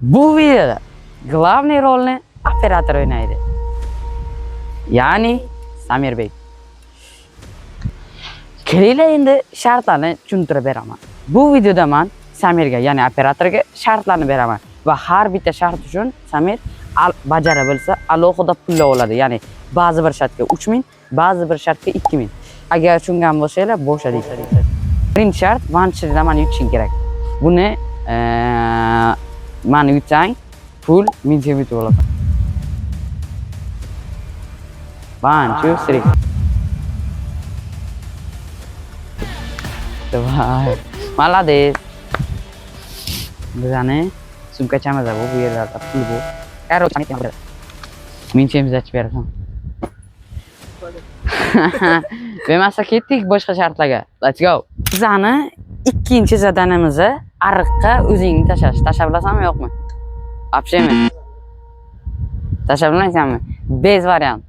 Bu videoda главный rolni operator o'ynaydi. Ya'ni Samir Bey. Kelinglar endi shartlarni tushuntirib beraman. Bu videoda men Samirga, ya'ni operatorga shartlarni beraman va har bitta shart uchun Samir bajara bilsa alohida pul oladi. Ya'ni ba'zi bir shartga 3000, ba'zi bir shartga 2000. Agar tushungan bo'lsanglar, bo'shadik. Birinchi shart, vanchida meni yutishing kerak. Buni meni yutsang, pul menga yutib olasan. 1 2 3. Давай. Молодец. Bizani sumkachamiz bu yerlarda pul bu. Короче, men chemiz ochib berasan. Bo'lmasa ketdik boshqa shartlarga. Let's go. Bizani ikkinchi zadanimizni ariqqa o'zingni tashlash. Tashlab bilasanmi yo'qmi? Вообще-mi? Tashlab bilmaysanmi? Bez variant.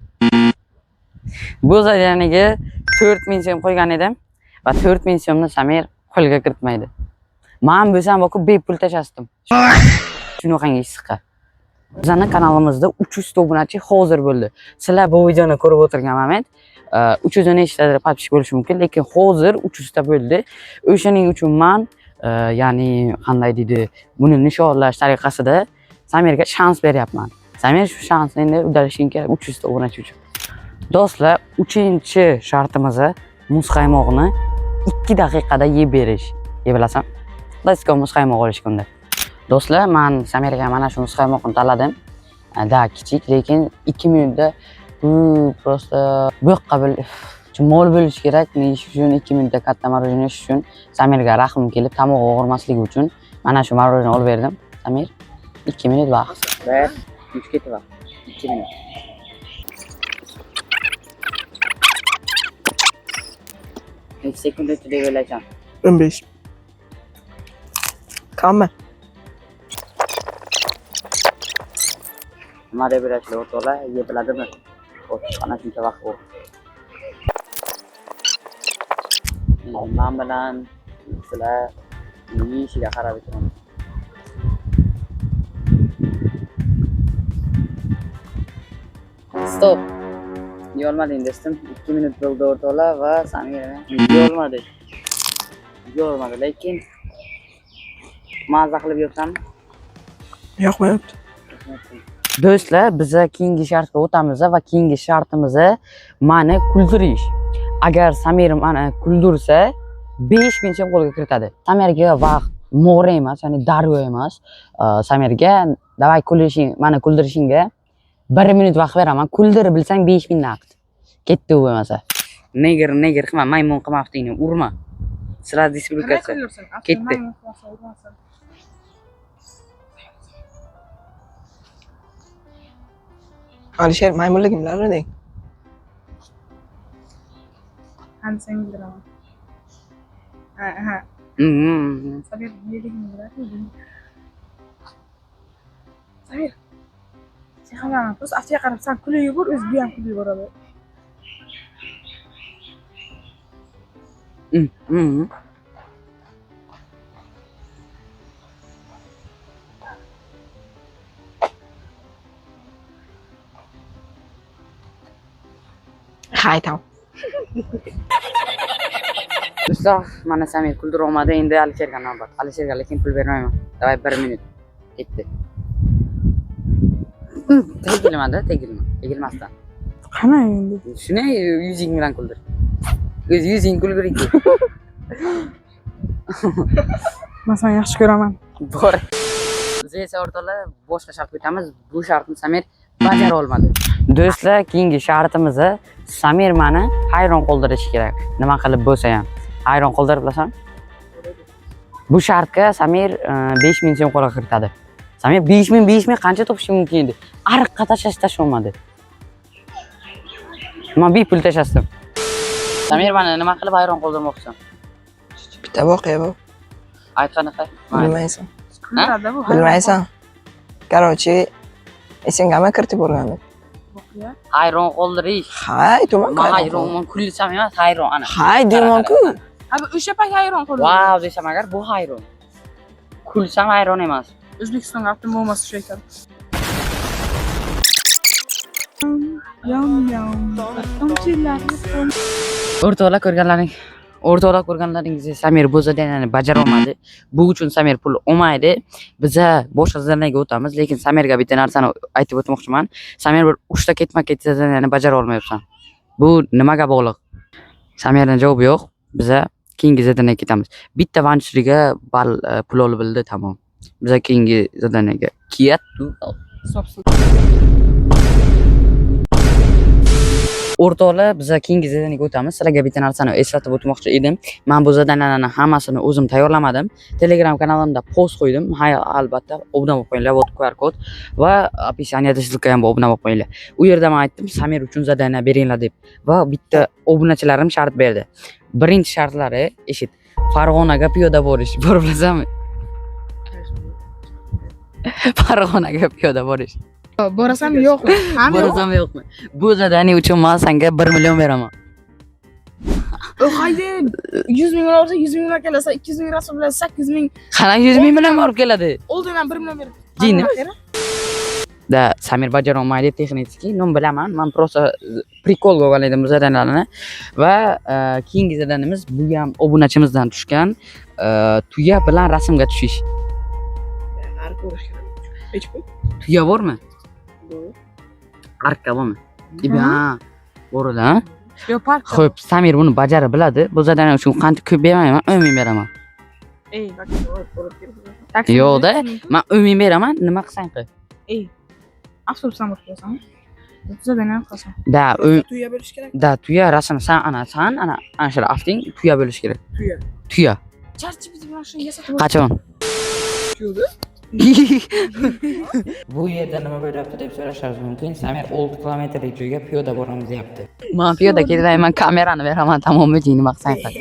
Bu zadaniga 4000 so'm qo'ygan edim va 4000 so'mni Samir qo'lga kiritmaydi. Men bo'lsam boku bepul tashlasdim. Shunaqangi issiqqa. Bizning kanalimizda 300 obunachi hozir bo'ldi. Sizlar bu videoni ko'rib o'tirgan moment 300 dan nechtadir podpisk bo'lishi mumkin, lekin hozir 300 ta bo'ldi. O'shaning uchun men ya'ni qanday deydi, buni nishonlash tariqasida Samirga shans beryapman. Samir shu shansni endi uddalashing kerak 300 ta obunachi uchun. Do'stlar, 3-chi shartimiz muz qaymoqni 2 daqiqada yeb berish. Yeb bilasan? Let's go, muz qaymoq olish kunda. Do'stlar, men Samirga mana shu muz qaymoqni tanladim. Da kichik, lekin 2 minutda bu prosta bo'qqa mol bo'lish kerak. Yeyish uchun 2 minutda katta marojna yeyish uchun Samirga rahmim kelib, tomog'i og'rimasligi uchun mana shu marojna olib berdim. Samir 2 minut vaqt. 1 3 ketib vaqt. 2 minut. Necha sekunda deb o'ylaysan? 15. Kammi? Nima deb o'ylaysiz o'rtoqlar? Yeb biladimi? Ana shuncha vaqt bu. Men bilan sizlar yeyishiga qarab o'tiramiz. Stop. Yolmading do'stim. 2 minut bo'ldi o'rtoqlar va Samir yolmadi. Yolmadi, lekin mazza qilib yopsam Yo'qmayapti. Do'stlar, biz keyingi shartga o'tamiz va keyingi shartimiz meni kuldirish. Agar Samir meni kuldirsa 5000 so'm qo'lga kiritadi. Samirga vaqt mo'g'ri emas, ya'ni daryo emas. Samirga davay kulishing, meni kuldirishingga 1 minut vaqt beraman. Kuldirib bilsang 5000 naqd. Ketdi u bo'lmasa. Neger qilma, maymun qilmabdingni, urma. Sizlar dispublikatsiya. Ketdi. Alisher maymunligim bilarding. Sen bildiraman. Ha. Samir yedigini bilarding. Samir. Sen hamma o'z aftiga qarab sen kulib yubor, o'zi bu ham kulib yuboradi. Haytam. Do'stlar, mana Samir kuldirib olmadi, endi Alisherga navbat. Alisherga lekin pul bermayman. Davay 1 minut. Ketdi. Tegilmasdan. Qana endi? Shuni yuzing bilan kuldir. O'z yuzing kulgiring. Men seni yaxshi ko'raman. Bor. Biz esa o'rtoqlar boshqa shart o'tamiz. Bu shartni Samir bajara olmadi. Do'stlar, keyingi shartimiz Samir meni hayron qoldirishi kerak. Nima qilib bo'lsa ham. Hayron qoldirib bilasan? Bu shartga Samir 5000 so'm qo'lga kiritadi. Samir 5000 qancha topish mumkin edi? Ariqqa tashlolmadi. Men bepul tashlasdim. Samir meni nima qilib hayron qoldirmoqchisan? Bitta voqea bu. Ayt qanaqa? Bilmaysan. Kuladi bu. Bilmaysan. Короче, esingami kiritib o'rgandim. Hayron qoldirish. Hay, to'g'ri. Hayron kulsam emas, hayron ana. Hay, deyman-ku. Abi o'sha payt hayron qoldim. Wow desam agar bu hayron. Kulsam hayron emas. O'zbekistonga aptim bo'lmasa shu ekan. Yom. Tomchilarni O'rtoqlar ko'rganlaringizda Samir bu zadaniyani bajara olmadi. Bu uchun Samir pul olmaydi. Biza boshqa zadaniyaga o'tamiz, lekin Samirga bitta narsani aytib o'tmoqchiman. Samir bir 3 ta ketma-ket zadaniyani bajara olmayapsan. Bu nimaga bog'liq? Samirning javobi yo'q. Biza keyingi zadaniyaga ketamiz. Bitta vanchliga pul olib bildi, tamom. Biza keyingi zadaniyaga O'rtoqlar, biza keyingi zadaniyaga o'tamiz. Sizlarga bitta narsani eslatib o'tmoqchi edim. Men bu zadaniyalarni hammasini o'zim tayyorlamadim. Telegram kanalimda post qo'ydim. Ha, albatta, obuna bo'lib qo'yinglar, вот QR kod va описаниеda ссылка ham bor, obuna bo'lib qo'yinglar. U yerda men aytdim, Samir uchun zadaniya beringlar deb va bitta obunachilarim shart berdi. Birinchi shartlari eshit. Farg'onaga piyoda borish. Borib bilasanmi? Farg'onaga piyoda borish. Borasanmi yo'qmi? Borasanmi yo'qmi? Bu zadaniya uchun men senga 1 million beraman. Haydi 100 ming olsa 100 ming kelasa 200 ming rasul bilan 800 ming. Qana 100 ming bilan olib keladi. Oldindan 1 million berdi. Jini. Da Samir bajara olmaydi texniki. Men bilaman. Men просто prikol bo'lgan edim bu zadaniyalarni va keyingi zadaniyamiz bu ham obunachimizdan tushgan tuya bilan rasmga tushish. Tuya bormi? Arka bormi? Ha, borda. Leopard. Xo'p, Samir buni bajarib biladi. Bu zadaniya uchun qancha ko'p bermayman, 10 ming beraman. Ey, Yo'qda, men 10 ming beraman, nima qilsang qil. Ey. Avtobusdan borib kelasan. Zadaniya qilsan. Da, Tuya bo'lish kerak. da tuya rasm san ana shu afting tuya bo'lish kerak. Tuya. Charchi biz bilan shuni yasatib Qachon? Tuya. Bu yerda nima bo'lyapti deb so'rashingiz mumkin. Samir 6 kilometrlik joyga piyoda boramiz deyapti. Men piyoda ketayman, kamerani beraman, tamommi deyni nima qilsang qil.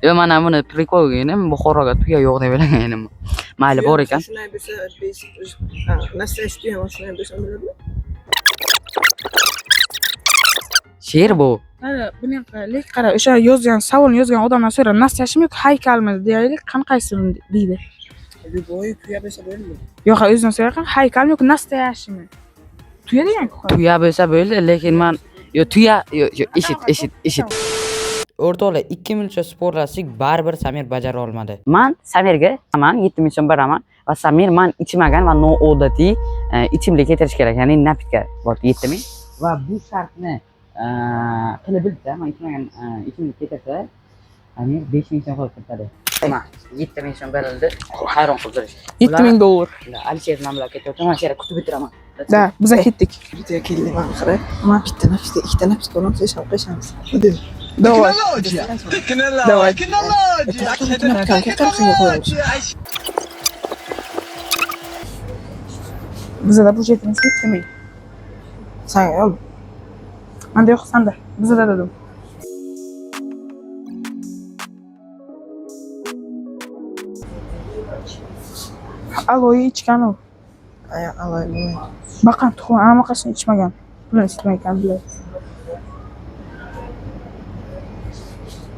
Yo, mana buni prikol qilganim Buxoroga tuya yo'q deb o'ylagandim. Mayli, bor ekan. Shunday bo'lsa, nastash tuya ham shunday bo'lsa bo'ladimi? She'r bu. Qara, bunaqa, lek qara, o'sha yozgan, savolni yozgan odamdan so'ra, nastyashmi yoki haykalmi deyaylik, qanaqaysini deydi. Любой tuya bo'lsa bo'ladimi? Yo'q, o'zidan so'rayman, haykalmi yoki nastyashmi? Tuya degan-ku. Tuya bo'lsa bo'ldi, lekin men tuya eshit. O'rtoqlar 2 minutcha sportlasak baribir Samir bajara olmadi. Men Samirga 7 ming so'm beraman va Samir men ichmagan va noodatiy ichimlik keltirish kerak, ya'ni napitka bor 7 ming va bu shartni qilib bilsa, men ichmagan ichimlik keltirsa, Samir 5 ming so'm qilib kiritadi. Mana 7 ming so'm berildi. Hayron qoldirish. 7 ming dollar. Alisher mamlakatda mana shu yerga kutib bitiraman. Da, biz ketdik. Bitta keldim men qara. Bitta nafsda ikkita nafs ko'rib qilamiz. Давай. Давай. Bizda budjetimiz yetmay. Sen ham Menda yo'q, senda. Bizda dedim. Aloy ichgan u. aloy. Baqan tuxum, amaqasini ichmagan. Buni ichmagan bilan.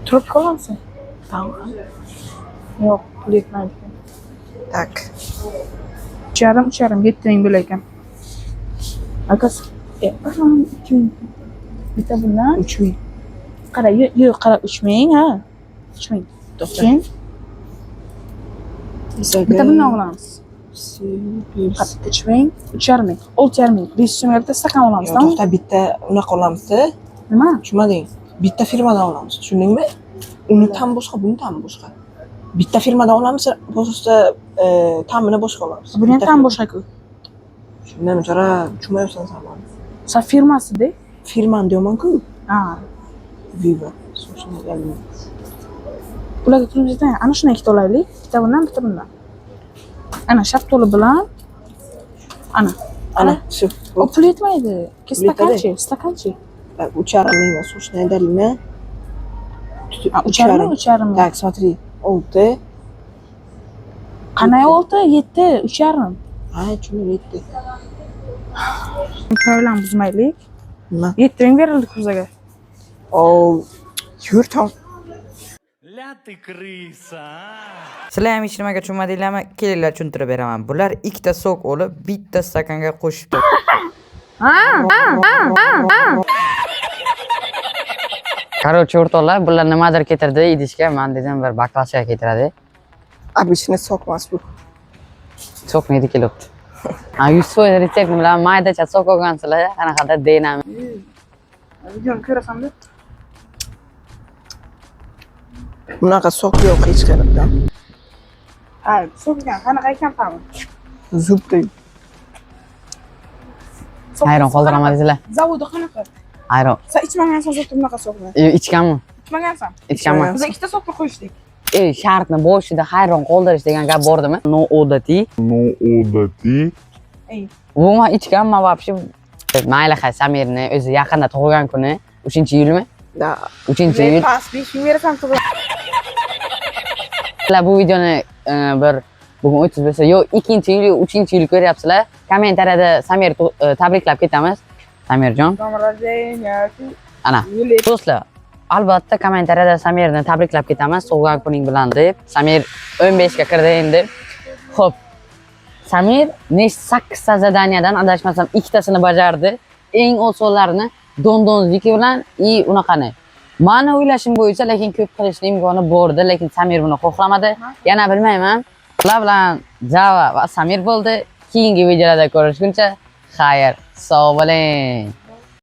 Turib qolamsan? Tamam. Yo'q, pul yetmaydi. Tak. Ucharim 7 ming bo'lar ekan. Akas, 2 ming. Bitta bundan 3 ming. Qara, yo'q, qara 3 ming, ha. 3 ming. To'xta. Bitta bundan olamiz. 3 ming, 3,5 ming, 6,5 ming. 500 mingga bitta stakan olamiz, tamam? To'xta, bitta unaqa olamiz-da. Nima? Tushunmading? Bitta firmadan olamiz, tushundingmi? Uni tam boshqa, buni tam boshqa. Bitta firmadan olamiz, boshqa ta'mini boshqa olamiz. Buni ham tam boshqa-ku. Shundan chora tushunmayapsan sen buni. Sa firmasi-da? Firmani deyman-ku. Ha. Viva. So'shini geldim. Ularga pul yetadi. Ana shuni ikkita olaylik. Bitta bundan, bitta bundan. Ana shaftoli bilan ana Shu. o pul yetmaydi. Stakanchi. 3,5 ming so'shini aytadingmi? 3,5 ming. Так, смотри. 6. Qanday 6, 7, 3,5. Ha, tushundim, 7. Problem buzmaylik. Nima? 7 ming berildi bizga. O, yur tam. ты крыса, а? Sizlar ham hech nimaga tushunmadinglarmi? Kelinglar tushuntirib beraman. Bular ikkita sok olib, bitta stakanga qo'shib Короче, o'rtoqlar, bular nimadir ketirdi idishga, men dedim bir baklashka ketiradi. Обычный sok emas bu. So'kmaydi kelibdi. Ha, 100% retseptni bilan maydacha sok olgansizlar, qanaqadir deynaman. Videoni ko'rasan-da. Bunaqa sok yo'q hech qayerda. Ha, so'kgan. Qanaqa ekan ta'mi? Zubday. Hayron qoldiramadingizlar. Zavodi qanaqa? Hayron. Sen ichmagansan zotda bunaqa sokni. Ichganmi? Ichmagansan. Ichganman. Biz ikkita sokni qo'yishdik. Shartni boshida hayron qoldirish degan gap bordimi? Noodatiy. Bu men ichganman вообще. Mayli, Samirni o'zi yaqinda tug'ilgan kuni, 3-iyulmi? Da. 3-iyul. Pas 5 ming berasan tug'il. Bu videoni bir bugun 30 bo'lsa, yo 2-iyul, 3-iyul ko'ryapsizlar. Kommentariyada Samir tabriklab ketamiz. Samirjon. Ana. Do'stlar, albatta kommentariyada Samirni tabriklab ketamiz tug'ilgan kuning bilan deb. Samir 15 ga kirdi endi. Xo'p. Samir 8 ta zadaniyadan adashmasam 2tasini bajardi. Eng osonlarini dondonzligi bilan unaqani. Meni o'ylashim bo'yicha, lekin ko'p qilishning imkoni bordi, lekin Samir buni xohlamadi. Yana bilmayman. Ular bilan Java va Samir bo'ldi. Keyingi videolarda ko'rishguncha, xayr, sog' bo'ling.